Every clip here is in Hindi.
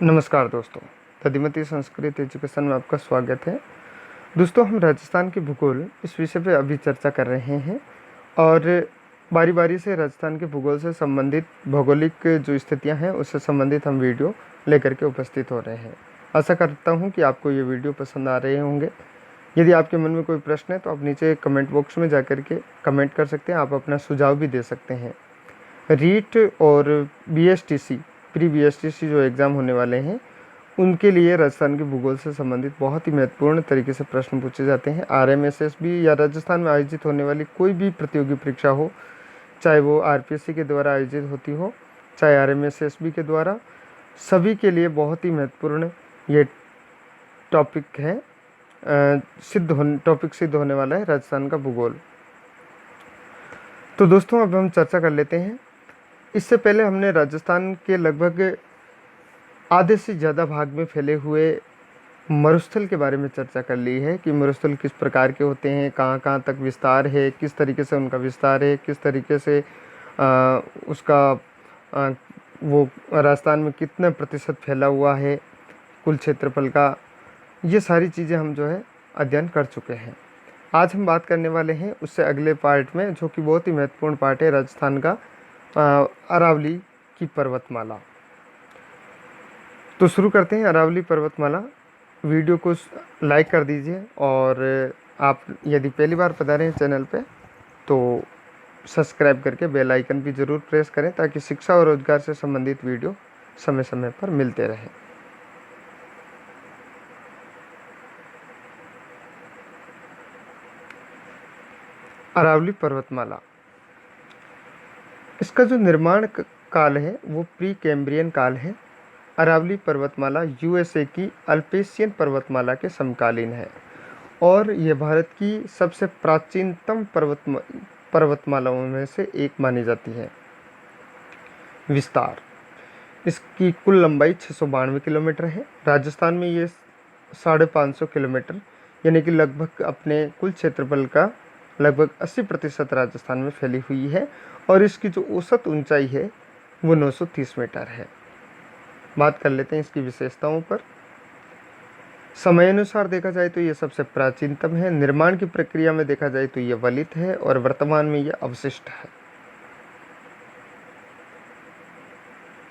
नमस्कार दोस्तों, तदिमती संस्कृत एजुकेशन में आपका स्वागत है। दोस्तों, हम राजस्थान के भूगोल इस विषय पे अभी चर्चा कर रहे हैं और बारी बारी से राजस्थान के भूगोल से संबंधित भौगोलिक जो स्थितियां हैं उससे संबंधित हम वीडियो लेकर के उपस्थित हो रहे हैं। आशा करता हूं कि आपको ये वीडियो पसंद आ रहे होंगे। यदि आपके मन में कोई प्रश्न है तो आप नीचे कमेंट बॉक्स में जाकर के कमेंट कर सकते हैं। आप अपना सुझाव भी दे सकते हैं। रीट और BSTC प्री BSTC जो एग्ज़ाम होने वाले हैं उनके लिए राजस्थान के भूगोल से संबंधित बहुत ही महत्वपूर्ण तरीके से प्रश्न पूछे जाते हैं। RMSSB या राजस्थान में आयोजित होने वाली कोई भी प्रतियोगी परीक्षा हो, चाहे वो RPSC के द्वारा आयोजित होती हो, चाहे RMSSB के द्वारा, सभी के लिए बहुत ही महत्वपूर्ण ये टॉपिक है। टॉपिक सिद्ध होने वाला है राजस्थान का भूगोल। तो दोस्तों, अब हम चर्चा कर लेते हैं। इससे पहले हमने राजस्थान के लगभग आधे से ज़्यादा भाग में फैले हुए मरुस्थल के बारे में चर्चा कर ली है कि मरुस्थल किस प्रकार के होते हैं, कहाँ कहाँ तक विस्तार है, किस तरीके से उनका विस्तार है, किस तरीके से वो राजस्थान में कितने प्रतिशत फैला हुआ है कुल क्षेत्रफल का। ये सारी चीज़ें हम जो है अध्ययन कर चुके हैं। आज हम बात करने वाले हैं उससे अगले पार्ट में, जो कि बहुत ही महत्वपूर्ण पार्ट है राजस्थान का, अरावली की पर्वतमाला। तो शुरू करते हैं अरावली पर्वतमाला। वीडियो को लाइक कर दीजिए और आप यदि पहली बार पधारे हैं चैनल पे तो सब्सक्राइब करके बेल आइकन भी ज़रूर प्रेस करें ताकि शिक्षा और रोजगार से संबंधित वीडियो समय समय पर मिलते रहे। अरावली पर्वतमाला, इसका जो निर्माण काल है वो प्री कैम्ब्रियन काल है। अरावली पर्वतमाला USA की अल्पेशियन पर्वतमाला के समकालीन है और यह भारत की सबसे प्राचीनतम पर्वतमालाओं में से एक मानी जाती है। विस्तार, इसकी कुल लंबाई 692 किलोमीटर है। राजस्थान में ये 550 किलोमीटर यानी कि लगभग अपने कुल क्षेत्रफल का लगभग 80% राजस्थान में फैली हुई है और इसकी जो औसत ऊंचाई है वो 930 मीटर है। बात कर लेते हैं इसकी विशेषताओं पर। समय अनुसार देखा जाए तो ये सबसे प्राचीनतम है। निर्माण की प्रक्रिया में देखा जाए तो ये वलित है और वर्तमान में ये अवशिष्ट है।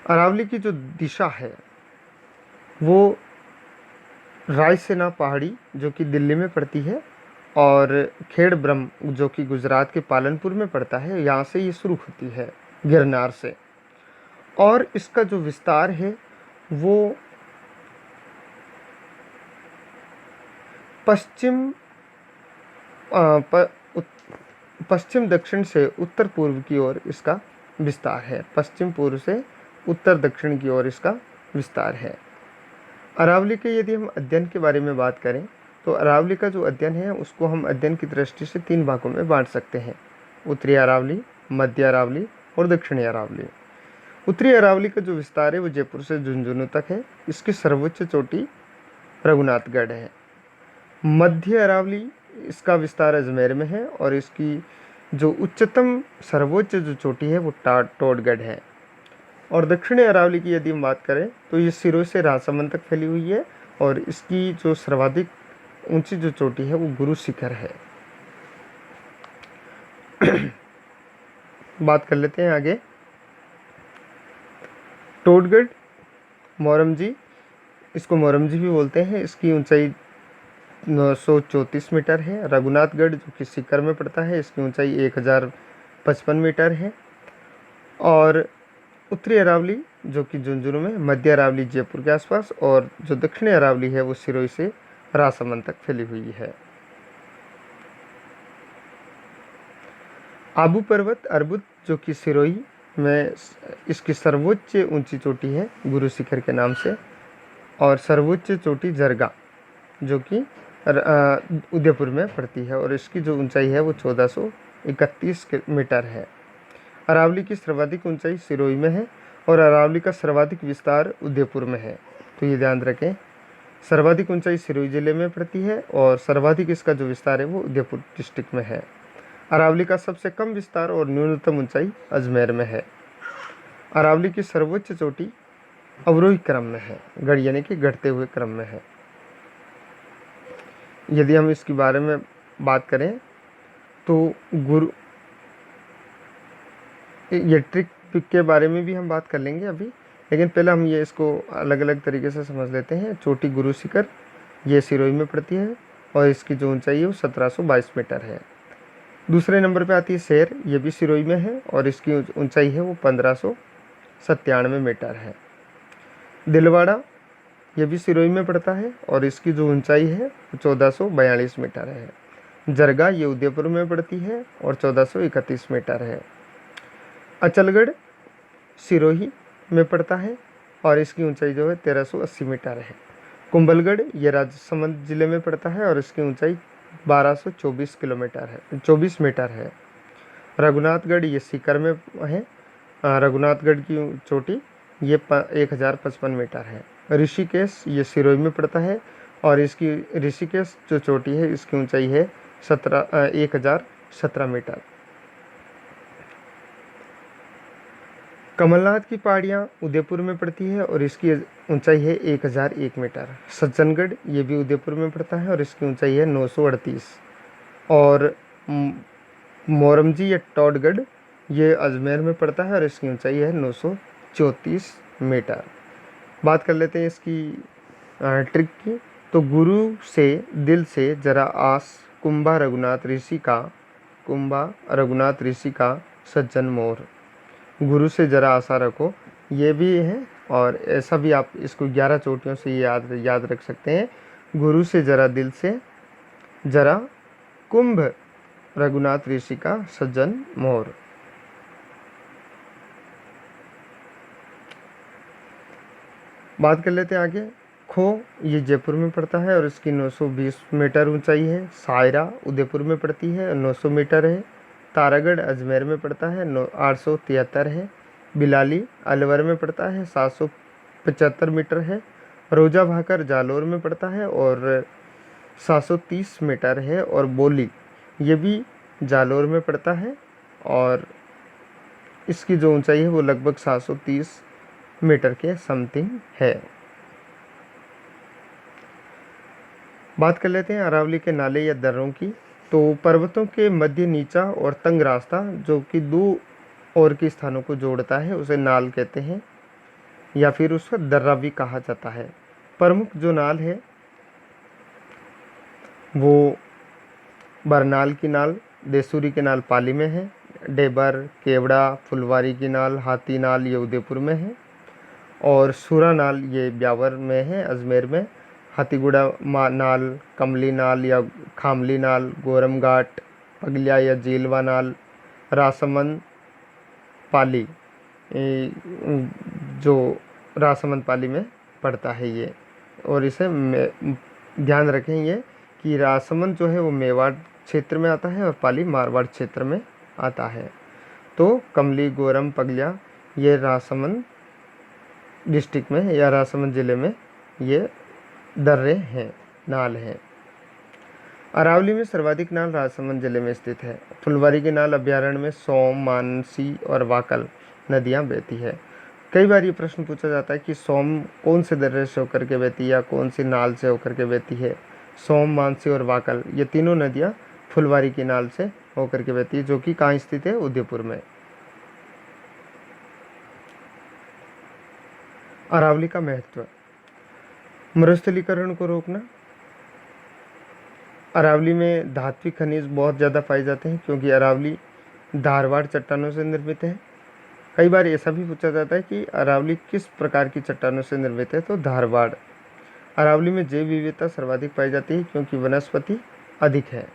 अरावली की जो दिशा है वो रायसेना पहाड़ी जो कि दिल्ली में पड़ती है और खेड़ ब्रह्म जो कि गुजरात के पालनपुर में पड़ता है, यहाँ से ये शुरू होती है गिरनार से। और इसका जो विस्तार है वो पश्चिम दक्षिण से उत्तर पूर्व की ओर इसका विस्तार है। पश्चिम पूर्व से उत्तर दक्षिण की ओर इसका विस्तार है। अरावली के यदि हम अध्ययन के बारे में बात करें तो अरावली का जो अध्ययन है उसको हम अध्ययन की दृष्टि से 3 भागों में बांट सकते हैं: उत्तरी अरावली, मध्य अरावली और दक्षिणी अरावली। उत्तरी अरावली का जो विस्तार है वो जयपुर से झुंझुनू तक है। इसकी सर्वोच्च चोटी रघुनाथगढ़ है। मध्य अरावली, इसका विस्तार अजमेर में है और इसकी जो उच्चतम सर्वोच्च जो चोटी है वो टोडगढ़ है। और दक्षिणी अरावली की यदि हम बात करें तो ये सिरोही से राजसमंद तक फैली हुई है और इसकी जो सर्वाधिक ऊंची जो चोटी है वो गुरु शिखर है। बात कर लेते हैं आगे। टोडगढ़, मोरमजी, इसको मोरमजी भी बोलते हैं, इसकी ऊंचाई 934 मीटर है। रघुनाथगढ़ जो कि सीकर में पड़ता है, इसकी ऊंचाई 1055 मीटर है। और उत्तरी अरावली जो कि झुंझुनू में, मध्य अरावली जयपुर के आसपास और जो दक्षिणी अरावली है वो सिरोही से राजसमंद तक फैली हुई है। आबू पर्वत अर्बुद जो कि सिरोही में, इसकी सर्वोच्च ऊंची चोटी है गुरु शिखर के नाम से। और सर्वोच्च चोटी जरगा जो कि उदयपुर में पड़ती है और इसकी जो ऊंचाई है वो 1431 मीटर है। अरावली की सर्वाधिक ऊंचाई सिरोही में है और अरावली का सर्वाधिक विस्तार उदयपुर में है। तो ये ध्यान रखें, सर्वाधिक ऊंचाई सिरोही जिले में पड़ती है और सर्वाधिक इसका जो विस्तार है वो उदयपुर डिस्ट्रिक्ट में है। अरावली का सबसे कम विस्तार और न्यूनतम ऊंचाई अजमेर में है। अरावली की सर्वोच्च चोटी अवरोही क्रम में है, गढ़ यानी कि घटते हुए क्रम में है। यदि हम इसके बारे में बात करें तो गुरु ये ट्रिक पिक के बारे में भी हम बात कर लेंगे अभी, लेकिन पहले हम ये इसको अलग अलग तरीके से समझ लेते हैं। चोटी गुरु शिखर ये सिरोही में पड़ती है और इसकी जो ऊंचाई है वो 1722 मीटर है। दूसरे नंबर पे आती है शेर, ये भी सिरोही में है और इसकी ऊंचाई है वो 1597 मीटर है। दिलवाड़ा ये भी सिरोही में पड़ता है और इसकी जो ऊंचाई है वो 1442 मीटर है। जरगा ये उदयपुर में पड़ती है और 1431 मीटर है। अचलगढ़ सिरोही में पड़ता है और इसकी ऊंचाई जो है 1380 मीटर है। कुंभलगढ़ ये राजसमंद जिले में पड़ता है और इसकी ऊंचाई 1224 किलोमीटर है 24 मीटर है। रघुनाथगढ़ ये सीकर में है। रघुनाथगढ़ की चोटी ये 1055 मीटर है। ऋषिकेश ये सिरोही में पड़ता है और इसकी ऋषिकेश जो चोटी है इसकी ऊंचाई है 1017 मीटर। कमलनाथ की पहाड़ियाँ उदयपुर में पड़ती है और इसकी ऊंचाई है 1001 मीटर। सज्जनगढ़ ये भी उदयपुर में पड़ता है और इसकी ऊंचाई है 938। और मोरमजी या टॉडगढ़ ये अजमेर में पड़ता है और इसकी ऊंचाई है 934 मीटर। बात कर लेते हैं इसकी ट्रिक की। तो गुरु से दिल से जरा आस, कुंभा रघुनाथ ऋषि का सज्जन मोर। गुरु से जरा आशा रखो, ये भी है और ऐसा भी आप इसको 11 चोटियों से याद रख सकते हैं। गुरु से जरा दिल से जरा कुंभ रघुनाथ ऋषि का सज्जन मोर। बात कर लेते हैं आगे। खो ये जयपुर में पड़ता है और इसकी 920 मीटर ऊंचाई है। सायरा उदयपुर में पड़ती है 900 मीटर है। तारागढ़ अजमेर में पड़ता है 873 है। बिलाली अलवर में पड़ता है 775 मीटर है। रोजा भाकर जालोर में पड़ता है और 730 मीटर है। और बोली ये भी जालोर में पड़ता है और इसकी जो ऊंचाई है वो लगभग 730 मीटर के समथिंग है। बात कर लेते हैं अरावली के नाले या दर्रों की। तो पर्वतों के मध्य नीचा और तंग रास्ता जो कि दो और के स्थानों को जोड़ता है उसे नाल कहते हैं या फिर उसका दर्रा भी कहा जाता है। प्रमुख जो नाल है वो बरनाल की नाल, देसूरी की नाल पाली में है। डेबर, केवड़ा, फुलवारी की नाल, हाथी नाल ये उदयपुर में है। और सूरा नाल ये ब्यावर में है अजमेर में। हाथीगुड़ा नाल, कमली नाल या खामली नाल, गोरम घाट, पगलिया या जीलवा नाल, रासमंद पाली जो रासमंद पाली में पड़ता है ये। और इसे ध्यान रखें ये कि रासमंद जो है वो मेवाड़ क्षेत्र में आता है और पाली मारवाड़ क्षेत्र में आता है। तो कमली, गोरम, पगलिया ये रासमंद डिस्ट्रिक्ट में या राजसमंद जिले में ये दर्रे हैं, नाल हैं। अरावली में सर्वाधिक नाल राजसमंद जिले में स्थित है। फुलवारी के नाल अभ्यारण्य में सोम, मानसी और वाकल नदियां बहती है। कई बार ये प्रश्न पूछा जाता है कि सोम कौन से दर्रे से होकर के बहती है या कौन सी नाल से होकर के बहती है। सोम, मानसी और वाकल ये तीनों नदियां फुलवारी की नाल से होकर के बहती है जो कि कहाँ स्थित है, उदयपुर में। अरावली का महत्व, मरुस्थलीकरण को रोकना। अरावली में धात्विक खनिज बहुत ज़्यादा पाए जाते हैं क्योंकि अरावली धारवाड़ चट्टानों से निर्मित है। कई बार ऐसा भी पूछा जाता है कि अरावली किस प्रकार की चट्टानों से निर्मित है, तो धारवाड़। अरावली में जैव विविधता सर्वाधिक पाई जाती है क्योंकि वनस्पति अधिक है।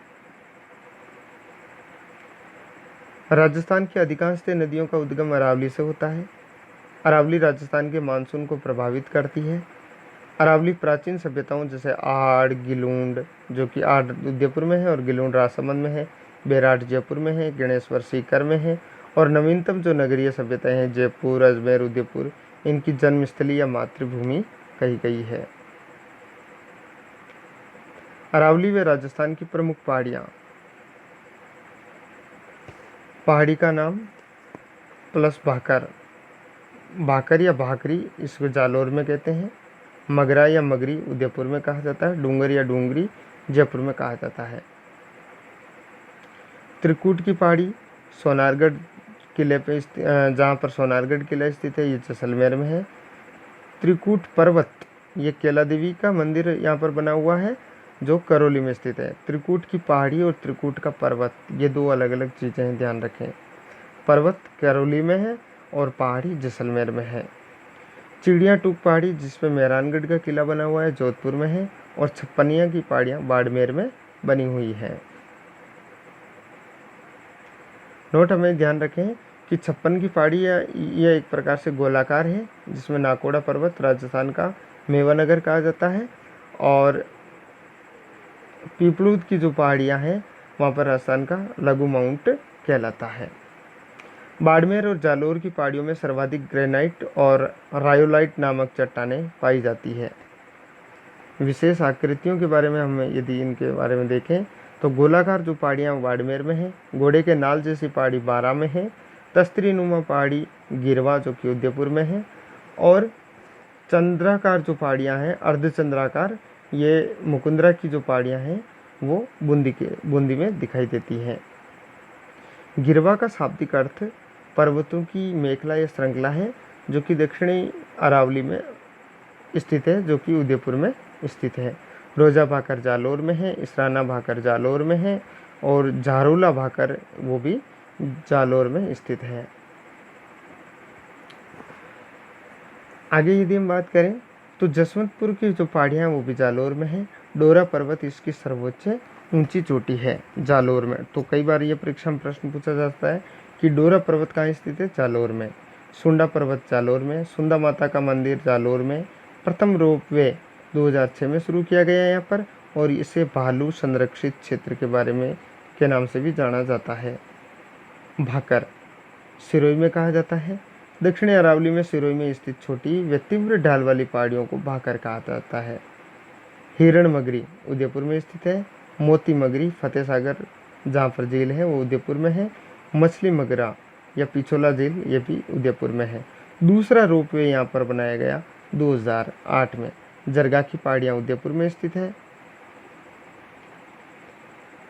राजस्थान की अधिकांश नदियों का उद्गम अरावली से होता है। अरावली राजस्थान के मानसून को प्रभावित करती है। अरावली प्राचीन सभ्यताओं जैसे आड़, गिलूंड जो कि आड़ उदयपुर में है और गिलूंड राजसमंद में है, बेराट जयपुर में है, गणेश्वर सीकर में है और नवीनतम जो नगरीय सभ्यताएं हैं जयपुर, अजमेर, उदयपुर, इनकी जन्मस्थली या मातृभूमि कही गई है। अरावली व राजस्थान की प्रमुख पहाड़ियाँ। पहाड़ी का नाम प्लस भाकर भाकर या भाकरी इसको जालौर में कहते हैं। मगरा या मगरी उदयपुर में कहा जाता है। डूंगर या डूंगरी जयपुर में कहा जाता है। त्रिकूट की पहाड़ी सोनारगढ़ किले पे जहाँ पर सोनारगढ़ किला स्थित है, ये जैसलमेर में है। त्रिकूट पर्वत, ये कैला देवी का मंदिर यहाँ पर बना हुआ है जो करौली में स्थित है। त्रिकूट की पहाड़ी और त्रिकूट का पर्वत, ये दो अलग अलग चीज़ें हैं, ध्यान रखें। पर्वत करौली में है और पहाड़ी जैसलमेर में है। चिड़िया टूक पहाड़ी जिसमें मेहरानगढ़ का किला बना हुआ है, जोधपुर में है। और छप्पनिया की पहाड़ियाँ बाड़मेर में बनी हुई है। नोट हमें ध्यान रखें कि छप्पन की पहाड़ी यह एक प्रकार से गोलाकार है, जिसमें नाकोड़ा पर्वत राजस्थान का मेवानगर कहा जाता है। और पीपलूद की जो पहाड़ियाँ हैं वहाँ पर राजस्थान का लघु माउंट कहलाता है। बाड़मेर और जालौर की पहाड़ियों में सर्वाधिक ग्रेनाइट और रायोलाइट नामक चट्टानें पाई जाती है। विशेष आकृतियों के बारे में हम यदि इनके बारे में देखें तो गोलाकार जो पहाड़ियाँ बाड़मेर में हैं, घोड़े के नाल जैसी पहाड़ी बारा में है, तस्त्री नुमा पहाड़ी गिरवा जो कि उदयपुर में है, और चंद्राकार जो पहाड़ियाँ हैं अर्धचंद्राकार, ये मुकुंदरा की जो पहाड़ियाँ हैं वो बूंदी में दिखाई देती हैं। गिरवा का शाब्दिक अर्थ पर्वतों की मेखला या श्रृंखला है जो कि दक्षिणी अरावली में स्थित है, जो कि उदयपुर में स्थित है। रोजा भाकर जालौर में है, इसराना भाकर जालौर में है, और झारूला भाकर वो भी जालौर में स्थित है। आगे यदि हम बात करें तो जसवंतपुर की जो पहाड़ियाँ वो भी जालौर में है। डोरा पर्वत इसकी सर्वोच्च ऊंची चोटी है जालौर में। तो कई बार ये परीक्षा में प्रश्न पूछा जाता है कि डोरा पर्वत कहाँ स्थित है, जालौर में। सुंडा पर्वत जालौर में। सुंदा माता का मंदिर जालौर में। प्रथम रोपवे 2006 में शुरू किया गया यहाँ पर, और इसे भालू संरक्षित क्षेत्र के बारे में के नाम से भी जाना जाता है। भाकर सिरोही में कहा जाता है। दक्षिणी अरावली में सिरोही में स्थित छोटी व तीव्र ढाल वाली पहाड़ियों को भाकर कहा जाता है। हिरण मगरी उदयपुर में स्थित है। मोती मगरी फतेह सागर जहाँ पर झील है वो उदयपुर में है। मछली मगरा या पिछोला झील ये भी उदयपुर में है। दूसरा रोपवे यहाँ पर बनाया गया 2008 में। जरगा की पहाड़ियाँ उदयपुर में स्थित है।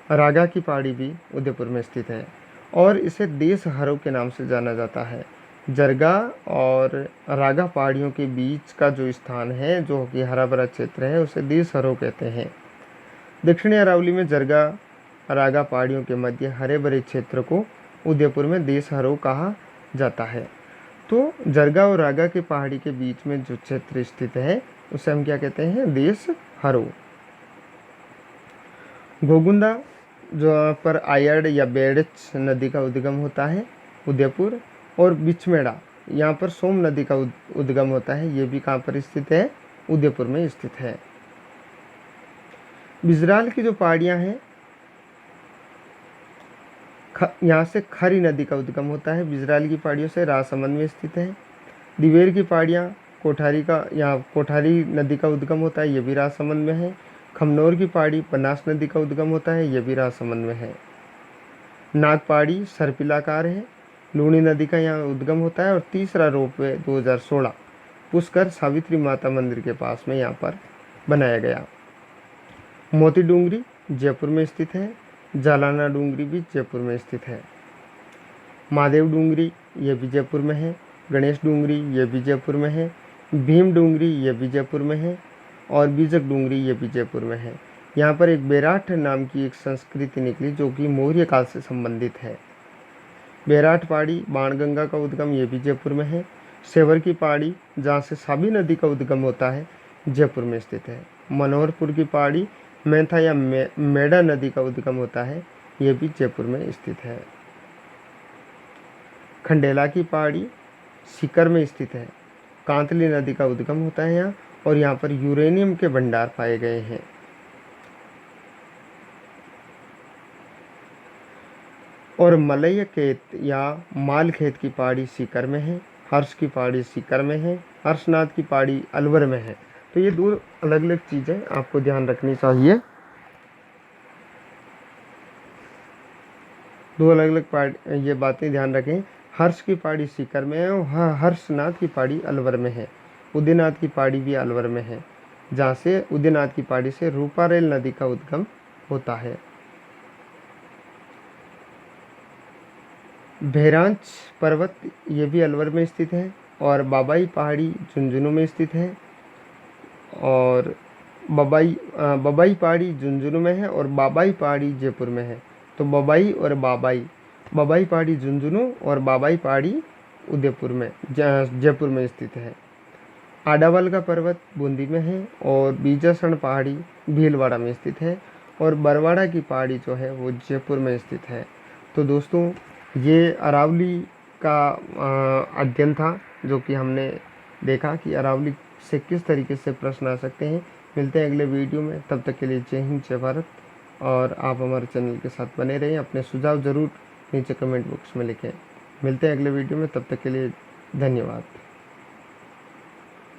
रागा की पहाड़ी भी उदयपुर में स्थित है और इसे देश हरो के नाम से जाना जाता है। जरगा और रागा पहाड़ियों के बीच का जो स्थान है, जो कि हरा भरा क्षेत्र है, उसे देश हरो कहते हैं। दक्षिणी अरावली में जरगा रागा पहाड़ियों के मध्य हरे भरे क्षेत्र को उदयपुर में देश हरो कहा जाता है। तो जरगा और रागा के पहाड़ी के बीच में जो क्षेत्र स्थित है उसे हम क्या कहते हैं, देश हरो। घोगुंदा जो पर आयड़ या बेड़च नदी का उद्गम होता है उदयपुर, और बिछमेड़ा यहाँ पर सोम नदी का उद्गम होता है, ये भी कहाँ पर स्थित है, उदयपुर में स्थित है। बिजराल की जो पहाड़ियाँ हैं यहाँ से खरी नदी का उद्गम होता है। बिजराल की पहाड़ियों से राजसमंद में स्थित है। दिवेर की पहाड़ियाँ कोठारी नदी का उद्गम होता है, ये भी राजसमंद में है। खमनौर की पहाड़ी बनास नदी का उद्गम होता है, ये भी राजसमंद में है। नाग पहाड़ी सर्पिलाकार है, लूणी नदी का यहाँ उद्गम होता है। और तीसरा रोपवे 2016 पुष्कर सावित्री माता मंदिर के पास में यहाँ पर बनाया गया। मोती डूंगरी जयपुर में स्थित है। जालाना डूंगरी भी जयपुर में स्थित है। महादेव डूंगरी ये भी जयपुर में है। गणेश डूंगरी ये भी जयपुर में है। भीम डूंगरी ये भी जयपुर में है। और बीजक डूंगरी ये भी जयपुर में है। यहाँ पर एक बेराठ नाम की एक संस्कृति निकली जो कि मौर्य काल से संबंधित है। बेराठ पहाड़ी बाणगंगा का उद्गम ये भी जयपुर में है। सेवर की पहाड़ी जहाँ से साबी नदी का उद्गम होता है, जयपुर में स्थित है। मनोहरपुर की पहाड़ी मैथा या मेड़ा नदी का उद्गम होता है, ये भी जयपुर में स्थित है। खंडेला की पहाड़ी सीकर में स्थित है। कांतली नदी का उद्गम होता है यहाँ, और यहाँ पर यूरेनियम के भंडार पाए गए हैं। और मलय खेत या माल खेत की पहाड़ी सीकर में है। हर्ष की पहाड़ी सीकर में है। हर्षनाथ की पहाड़ी अलवर में है। तो ये दो अलग अलग चीज़ें आपको ध्यान रखनी चाहिए। दो अलग अलग ये बातें ध्यान रखें। हर्ष की पहाड़ी सीकर में है और हर्षनाथ की पहाड़ी अलवर में है। उदयनाथ की पहाड़ी भी अलवर में है, जहाँ से उदयनाथ की पहाड़ी से रूपारेल नदी का उद्गम होता है। भैरांच पर्वत ये भी अलवर में स्थित है और बाबाई पहाड़ी झुंझुनू में स्थित है। और बबाई पहाड़ी झुंझुनू में है और बाबाई पहाड़ी जयपुर में है। तो बबाई और बबाई पहाड़ी झुंझुनू और बाबाई पहाड़ी उदयपुर में जयपुर में स्थित है। आडावाल का पर्वत बूंदी में है और बीजासन पहाड़ी भीलवाड़ा में स्थित है और बरवाड़ा की पहाड़ी जो है वो जयपुर में स्थित है। तो दोस्तों ये अरावली का अध्ययन था, जो कि हमने देखा कि अरावली से किस तरीके से प्रश्न आ सकते हैं। मिलते हैं अगले वीडियो में, तब तक के लिए जय हिंद जय भारत। और आप हमारे चैनल के साथ बने रहें, अपने सुझाव ज़रूर नीचे कमेंट बॉक्स में लिखें। मिलते हैं अगले वीडियो में, तब तक के लिए धन्यवाद।